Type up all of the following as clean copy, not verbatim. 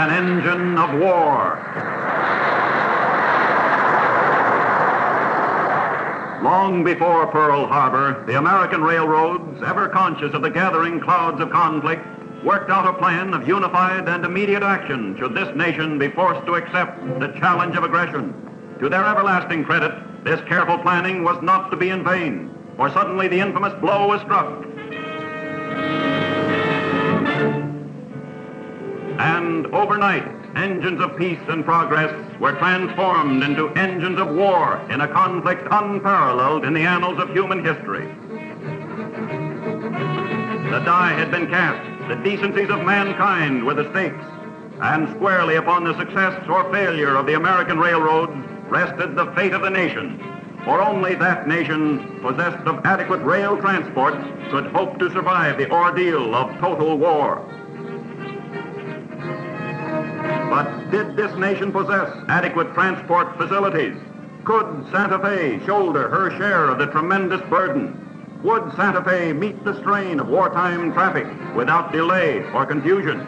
an engine of war. Long before Pearl Harbor, the American railroads, ever conscious of the gathering clouds of conflict, worked out a plan of unified and immediate action should this nation be forced to accept the challenge of aggression. To their everlasting credit, this careful planning was not to be in vain, for suddenly the infamous blow was struck. And overnight, engines of peace and progress were transformed into engines of war in a conflict unparalleled in the annals of human history. The die had been cast. The decencies of mankind were the stakes, and squarely upon the success or failure of the American railroads rested the fate of the nation, for only that nation possessed of adequate rail transport could hope to survive the ordeal of total war. But did this nation possess adequate transport facilities? Could Santa Fe shoulder her share of the tremendous burden? Would Santa Fe meet the strain of wartime traffic without delay or confusion?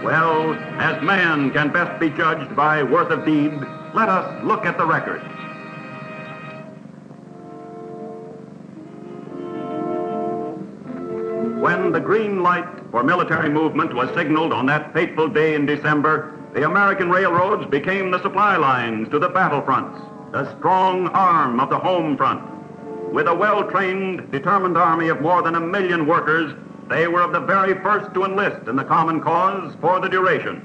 Well, as man can best be judged by worth of deed, let us look at the record. When the green light for military movement was signaled on that fateful day in December, the American railroads became the supply lines to the battlefronts, the strong arm of the home front. With a well-trained, determined army of more than 1 million workers, they were of the very first to enlist in the common cause for the duration.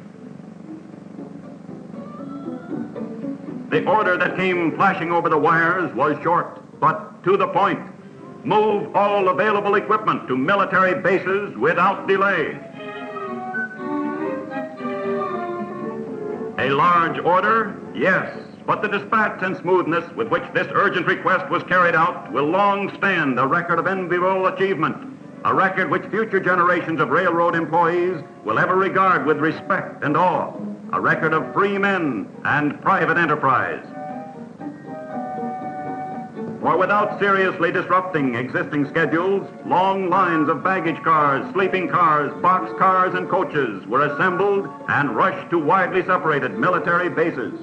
The order that came flashing over the wires was short, but to the point. Move all available equipment to military bases without delay. A large order? Yes, but the dispatch and smoothness with which this urgent request was carried out will long stand a record of enviable achievement, a record which future generations of railroad employees will ever regard with respect and awe, a record of free men and private enterprise. For without seriously disrupting existing schedules, long lines of baggage cars, sleeping cars, box cars, and coaches were assembled and rushed to widely separated military bases.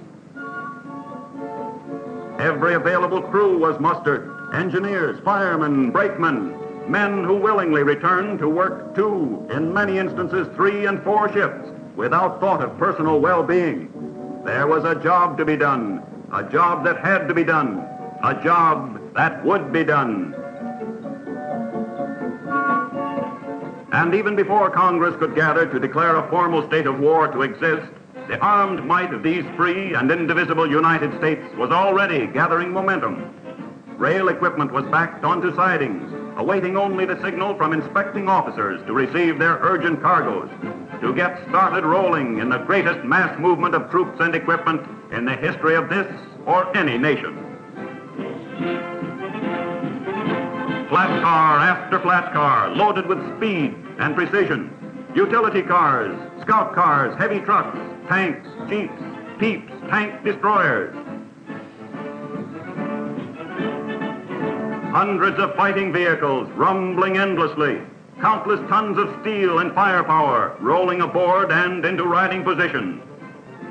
Every available crew was mustered, engineers, firemen, brakemen, men who willingly returned to work 2, in many instances 3 and 4 shifts, without thought of personal well-being. There was a job to be done, a job that had to be done, a job that would be done. And even before Congress could gather to declare a formal state of war to exist, the armed might of these free and indivisible United States was already gathering momentum. Rail equipment was backed onto sidings, awaiting only the signal from inspecting officers to receive their urgent cargoes, to get started rolling in the greatest mass movement of troops and equipment in the history of this or any nation. Flat car after flat car, loaded with speed and precision. Utility cars, scout cars, heavy trucks, tanks, jeeps, peeps, tank destroyers. Hundreds of fighting vehicles rumbling endlessly. Countless tons of steel and firepower rolling aboard and into riding position.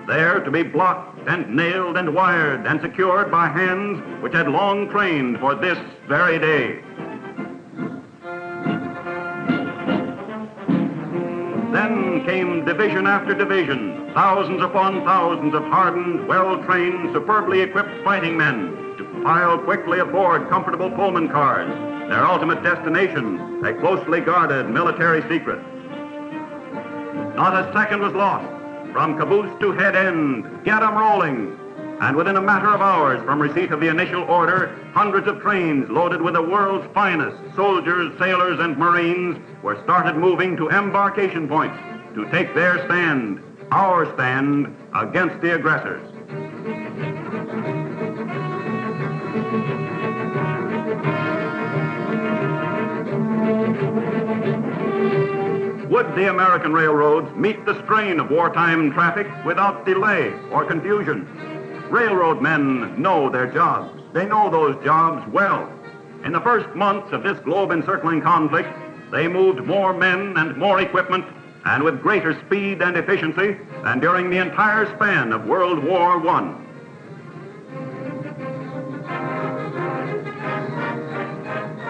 There to be blocked and nailed and wired and secured by hands which had long trained for this very day. Then came division after division, thousands upon thousands of hardened, well-trained, superbly equipped fighting men to pile quickly aboard comfortable Pullman cars, their ultimate destination, a closely guarded military secret. Not a second was lost. From caboose to head end, get 'em rolling. And within a matter of hours from receipt of the initial order, hundreds of trains loaded with the world's finest soldiers, sailors, and Marines were started moving to embarkation points to take their stand, our stand, against the aggressors. Would the American railroads meet the strain of wartime traffic without delay or confusion? Railroad men know their jobs. They know those jobs well. In the first months of this globe-encircling conflict, they moved more men and more equipment and with greater speed and efficiency than during the entire span of World War I.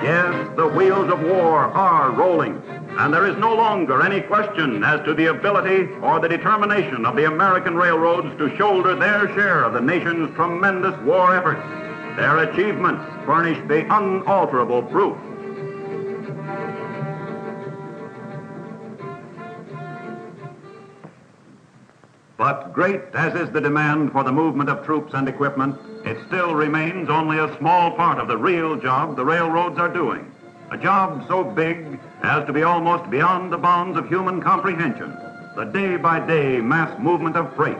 Yes, the wheels of war are rolling, and there is no longer any question as to the ability or the determination of the American railroads to shoulder their share of the nation's tremendous war efforts. Their achievements furnish the unalterable proof. But great as is the demand for the movement of troops and equipment, it still remains only a small part of the real job the railroads are doing. A job so big as to be almost beyond the bounds of human comprehension, the day-by-day mass movement of freight.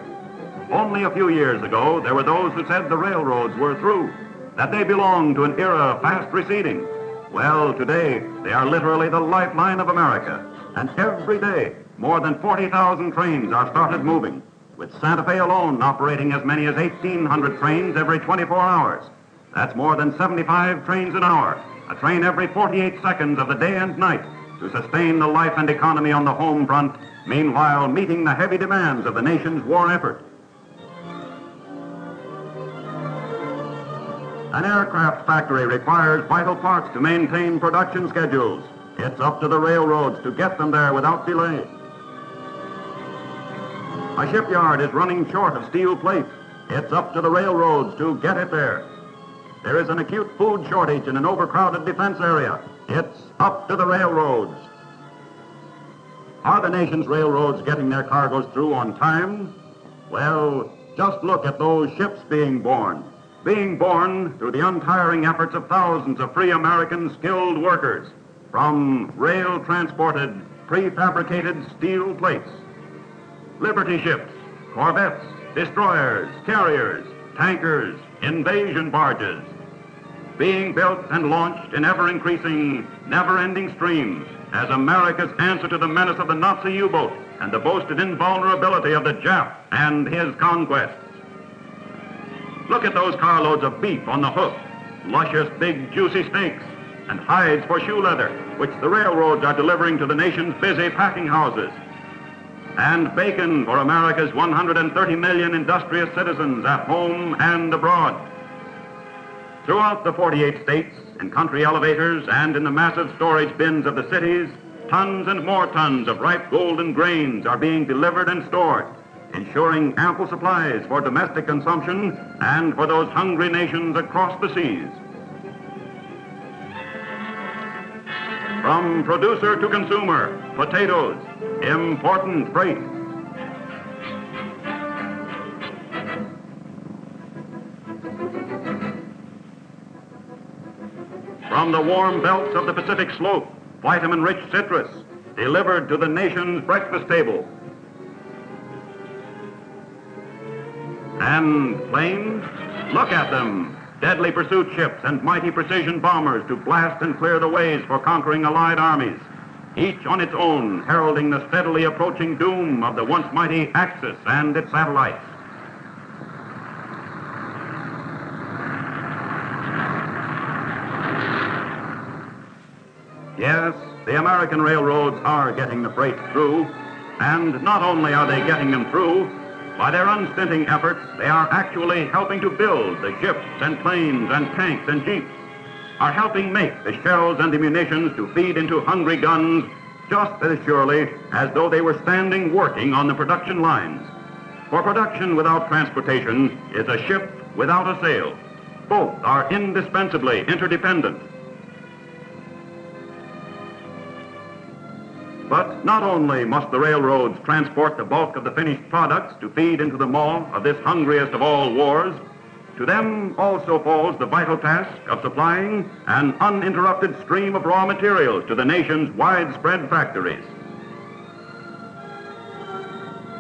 Only a few years ago, there were those who said the railroads were through, that they belonged to an era fast receding. Well, today, they are literally the lifeline of America, and every day, more than 40,000 trains are started moving, with Santa Fe alone operating as many as 1,800 trains every 24 hours. That's more than 75 trains an hour, a train every 48 seconds of the day and night, to sustain the life and economy on the home front, meanwhile meeting the heavy demands of the nation's war effort. An aircraft factory requires vital parts to maintain production schedules. It's up to the railroads to get them there without delay. A shipyard is running short of steel plate. It's up to the railroads to get it there. There is an acute food shortage in an overcrowded defense area. It's up to the railroads. Are the nation's railroads getting their cargoes through on time? Well, just look at those ships being born through the untiring efforts of thousands of free American skilled workers, from rail-transported, prefabricated steel plates. Liberty ships, corvettes, destroyers, carriers, tankers, invasion barges, being built and launched in ever-increasing, never-ending streams as America's answer to the menace of the Nazi U-boat and the boasted invulnerability of the Jap and his conquests. Look at those carloads of beef on the hook, luscious big juicy steaks, and hides for shoe leather, which the railroads are delivering to the nation's busy packing houses. And bacon for America's 130 million industrious citizens at home and abroad. Throughout the 48 states, in country elevators and in the massive storage bins of the cities, tons and more tons of ripe golden grains are being delivered and stored, ensuring ample supplies for domestic consumption and for those hungry nations across the seas. From producer to consumer, potatoes, important freight. From the warm belts of the Pacific Slope, vitamin-rich citrus, delivered to the nation's breakfast table. And planes, look at them. Deadly pursuit ships and mighty precision bombers to blast and clear the ways for conquering Allied armies, each on its own heralding the steadily approaching doom of the once mighty Axis and its satellites. Yes, the American railroads are getting the freight through, and not only are they getting them through, by their unstinting efforts, they are actually helping to build the ships and planes and tanks and jeeps, are helping make the shells and the munitions to feed into hungry guns just as surely as though they were standing working on the production lines. For production without transportation is a ship without a sail. Both are indispensably interdependent. But not only must the railroads transport the bulk of the finished products to feed into the maw of this hungriest of all wars, to them also falls the vital task of supplying an uninterrupted stream of raw materials to the nation's widespread factories.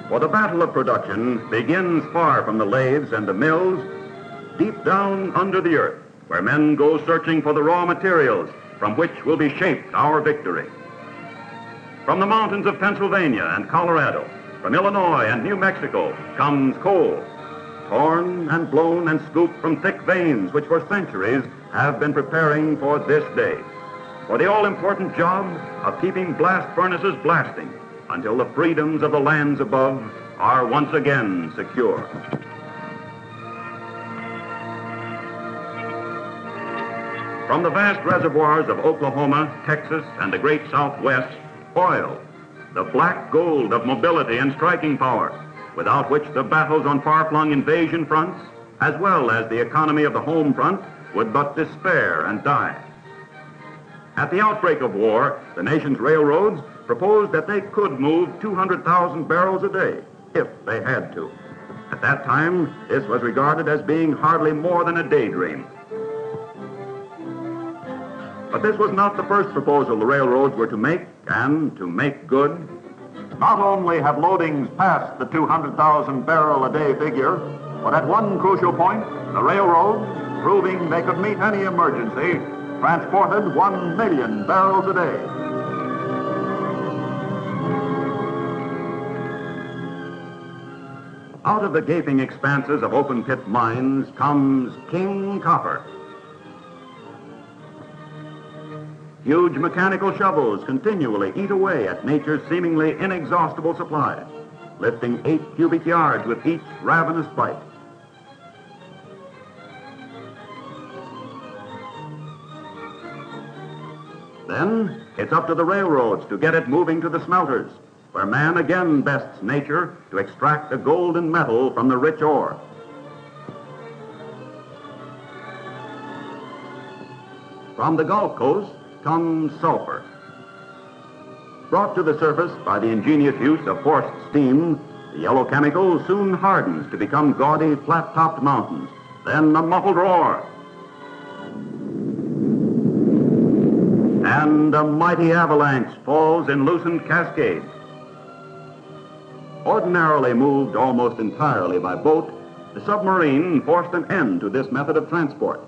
For the battle of production begins far from the lathes and the mills, deep down under the earth, where men go searching for the raw materials from which will be shaped our victory. From the mountains of Pennsylvania and Colorado, from Illinois and New Mexico, comes coal, torn and blown and scooped from thick veins which for centuries have been preparing for this day, for the all-important job of keeping blast furnaces blasting, until the freedoms of the lands above are once again secure. From the vast reservoirs of Oklahoma, Texas, and the great Southwest, oil, the black gold of mobility and striking power, without which the battles on far-flung invasion fronts, as well as the economy of the home front, would but despair and die. At the outbreak of war, the nation's railroads proposed that they could move 200,000 barrels a day, if they had to. At that time, this was regarded as being hardly more than a daydream. But this was not the first proposal the railroads were to make, and to make good. Not only have loadings passed the 200,000 barrel a day figure, but at one crucial point, the railroads, proving they could meet any emergency, transported 1 million barrels a day. Out of the gaping expanses of open pit mines comes King Copper. Huge mechanical shovels continually eat away at nature's seemingly inexhaustible supply, lifting 8 cubic yards with each ravenous bite. Then it's up to the railroads to get it moving to the smelters, where man again bests nature to extract the golden metal from the rich ore. From the Gulf Coast comes sulfur. Brought to the surface by the ingenious use of forced steam, the yellow chemical soon hardens to become gaudy, flat-topped mountains, then a muffled roar, and a mighty avalanche falls in loosened cascades. Ordinarily moved almost entirely by boat, the submarine forced an end to this method of transport.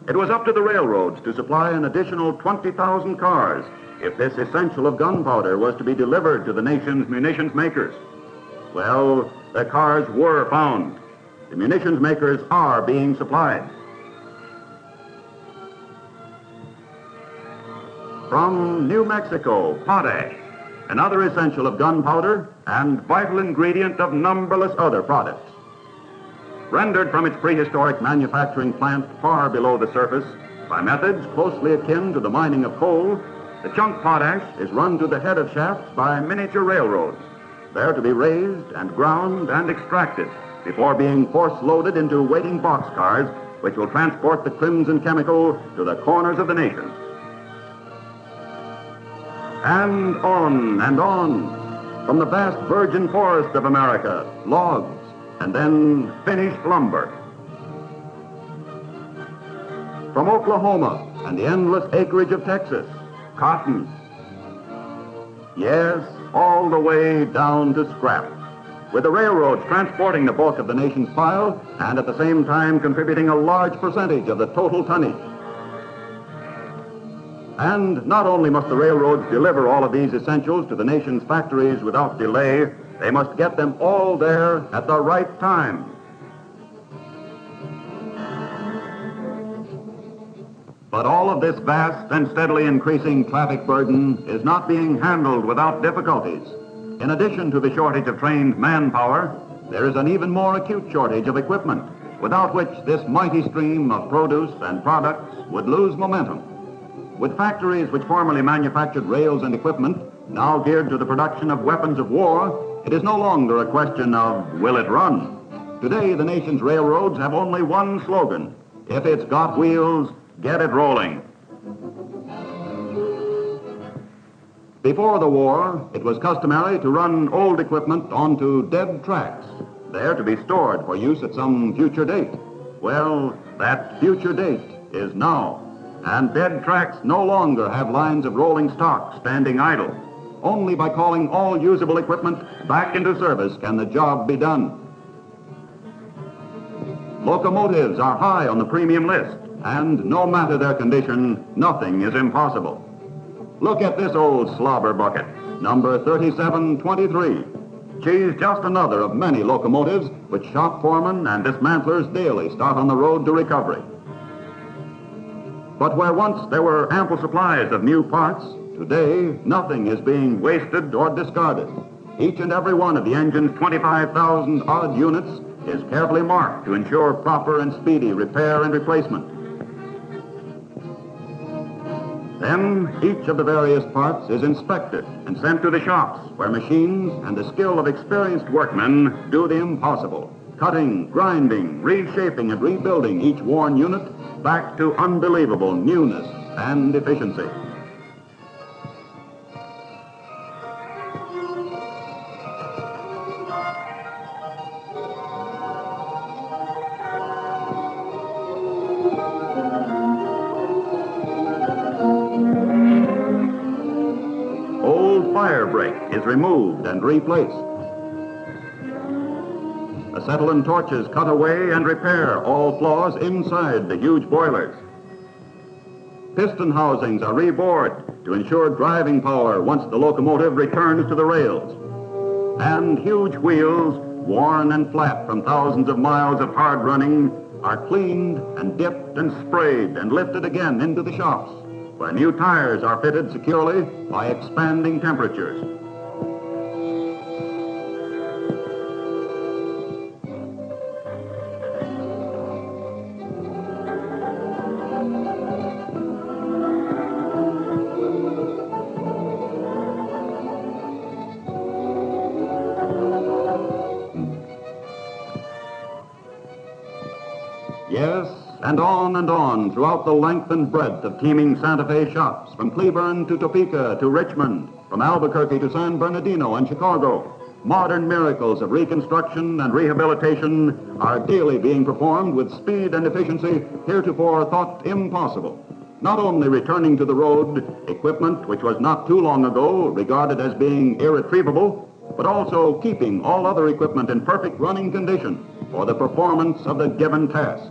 It was up to the railroads to supply an additional 20,000 cars if this essential of gunpowder was to be delivered to the nation's munitions makers. Well, the cars were found. The munitions makers are being supplied. From New Mexico, potash, another essential of gunpowder and vital ingredient of numberless other products. Rendered from its prehistoric manufacturing plant far below the surface by methods closely akin to the mining of coal, the chunk potash is run to the head of shafts by miniature railroads, there to be raised and ground and extracted before being force-loaded into waiting boxcars which will transport the crimson chemical to the corners of the nation. And on, from the vast virgin forest of America, logs, and then finished lumber. From Oklahoma and the endless acreage of Texas, cotton. Yes, all the way down to scrap, with the railroads transporting the bulk of the nation's pile and at the same time contributing a large percentage of the total tonnage. And not only must the railroads deliver all of these essentials to the nation's factories without delay, they must get them all there at the right time. But all of this vast and steadily increasing traffic burden is not being handled without difficulties. In addition to the shortage of trained manpower, there is an even more acute shortage of equipment, without which this mighty stream of produce and products would lose momentum. With factories which formerly manufactured rails and equipment now geared to the production of weapons of war, it is no longer a question of will it run. Today, the nation's railroads have only one slogan: if it's got wheels, get it rolling. Before the war, it was customary to run old equipment onto dead tracks, there to be stored for use at some future date. Well, that future date is now, and dead tracks no longer have lines of rolling stock standing idle. Only by calling all usable equipment back into service can the job be done. Locomotives are high on the premium list, and no matter their condition, nothing is impossible. Look at this old slobber bucket, number 3723. She's just another of many locomotives which shop foremen and dismantlers daily start on the road to recovery. But where once there were ample supplies of new parts to Today, nothing is being wasted or discarded. Each and every one of the engine's 25,000 odd units is carefully marked to ensure proper and speedy repair and replacement. Then, each of the various parts is inspected and sent to the shops where machines and the skill of experienced workmen do the impossible, cutting, grinding, reshaping, and rebuilding each worn unit back to unbelievable newness and efficiency. Old fire break is removed and replaced. Acetylene torches cut away and repair all flaws inside the huge boilers. Piston housings are rebored to ensure driving power once the locomotive returns to the rails. And huge wheels, worn and flat from thousands of miles of hard running, are cleaned and dipped and sprayed and lifted again into the shops, where new tires are fitted securely by expanding temperatures. Yes, and on throughout the length and breadth of teeming Santa Fe shops, from Cleburne to Topeka to Richmond, from Albuquerque to San Bernardino and Chicago. Modern miracles of reconstruction and rehabilitation are daily being performed with speed and efficiency heretofore thought impossible. Not only returning to the road equipment which was not too long ago regarded as being irretrievable, but also keeping all other equipment in perfect running condition for the performance of the given task.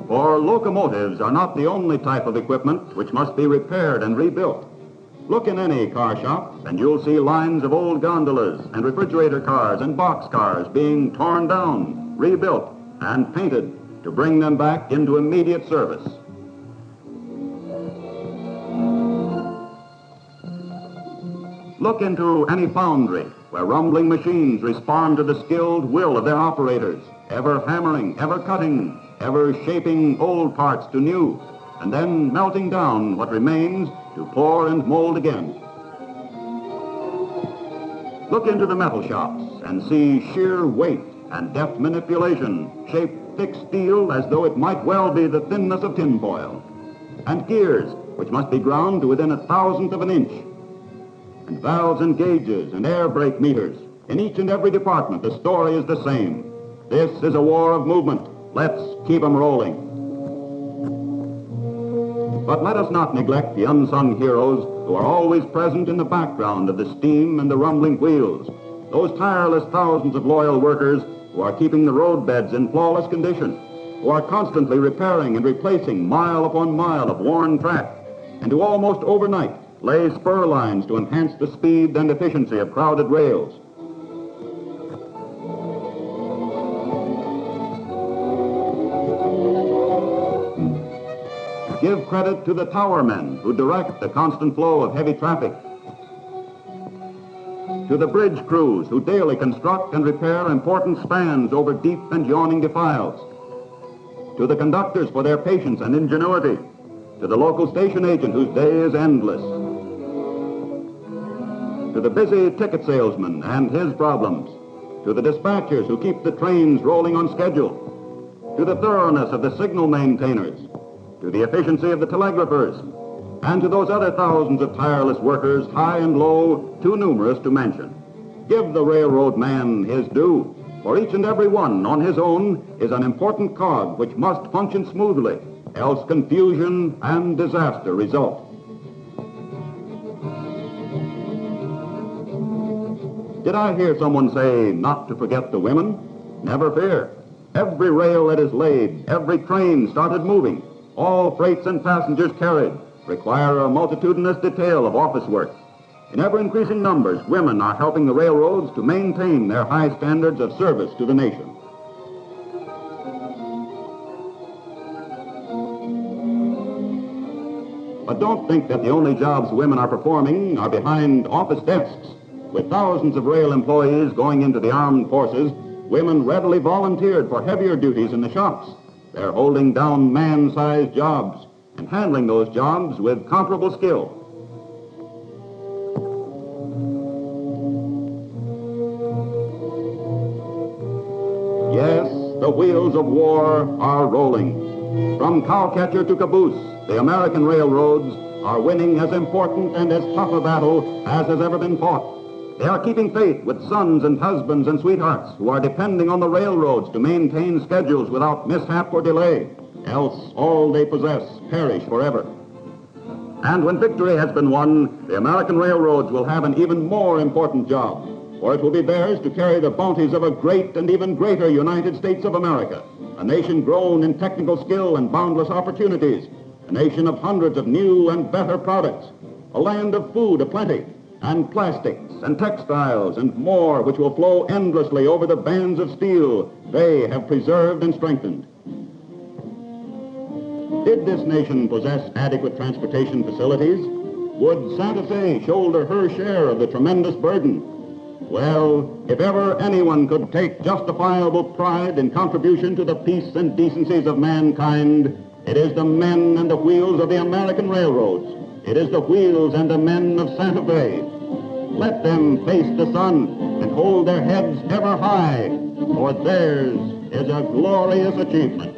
For locomotives are not the only type of equipment which must be repaired and rebuilt. Look in any car shop and you'll see lines of old gondolas and refrigerator cars and box cars being torn down, rebuilt, and painted to bring them back into immediate service. Look into any foundry where rumbling machines respond to the skilled will of their operators, ever hammering, ever cutting, ever shaping old parts to new, and then melting down what remains to pour and mold again. Look into the metal shops and see sheer weight and deft manipulation shape thick steel as though it might well be the thinness of tinfoil, and gears which must be ground to within 1/1000th of an inch, and valves and gauges and air brake meters. In each and every department, the story is the same. This is a war of movement. Let's keep 'em rolling. But let us not neglect the unsung heroes who are always present in the background of the steam and the rumbling wheels, those tireless thousands of loyal workers who are keeping the roadbeds in flawless condition, who are constantly repairing and replacing mile upon mile of worn track, and who almost overnight lay spur lines to enhance the speed and efficiency of crowded rails. Give credit to the tower men who direct the constant flow of heavy traffic, to the bridge crews who daily construct and repair important spans over deep and yawning defiles, to the conductors for their patience and ingenuity, to the local station agent whose day is endless, to the busy ticket salesman and his problems, to the dispatchers who keep the trains rolling on schedule, to the thoroughness of the signal maintainers, to the efficiency of the telegraphers, and to those other thousands of tireless workers, high and low, too numerous to mention. Give the railroad man his due, for each and every one on his own is an important cog which must function smoothly, else confusion and disaster result. Did I hear someone say not to forget the women? Never fear. every rail that is laid, every train started moving, all freights and passengers carried, require a multitudinous detail of office work. In ever-increasing numbers, women are helping the railroads to maintain their high standards of service to the nation. But don't think that the only jobs women are performing are behind office desks. With thousands of rail employees going into the armed forces, women readily volunteered for heavier duties in the shops. They're holding down man-sized jobs and handling those jobs with comparable skill. Yes, the wheels of war are rolling. From cowcatcher to caboose, the American railroads are winning as important and as tough a battle as has ever been fought. They are keeping faith with sons and husbands and sweethearts who are depending on the railroads to maintain schedules without mishap or delay, else all they possess perish forever. And when victory has been won, the American railroads will have an even more important job, for it will be theirs to carry the bounties of a great and even greater United States of America, a nation grown in technical skill and boundless opportunities, a nation of hundreds of new and better products, a land of food aplenty, and plastics and textiles and more which will flow endlessly over the bands of steel they have preserved and strengthened. Did this nation possess adequate transportation facilities? Would Santa Fe shoulder her share of the tremendous burden? Well, if ever anyone could take justifiable pride in contribution to the peace and decencies of mankind, it is the men and the wheels of the American railroads. It is the wheels and the men of Santa Fe. Let them face the sun and hold their heads ever high, for theirs is a glorious achievement.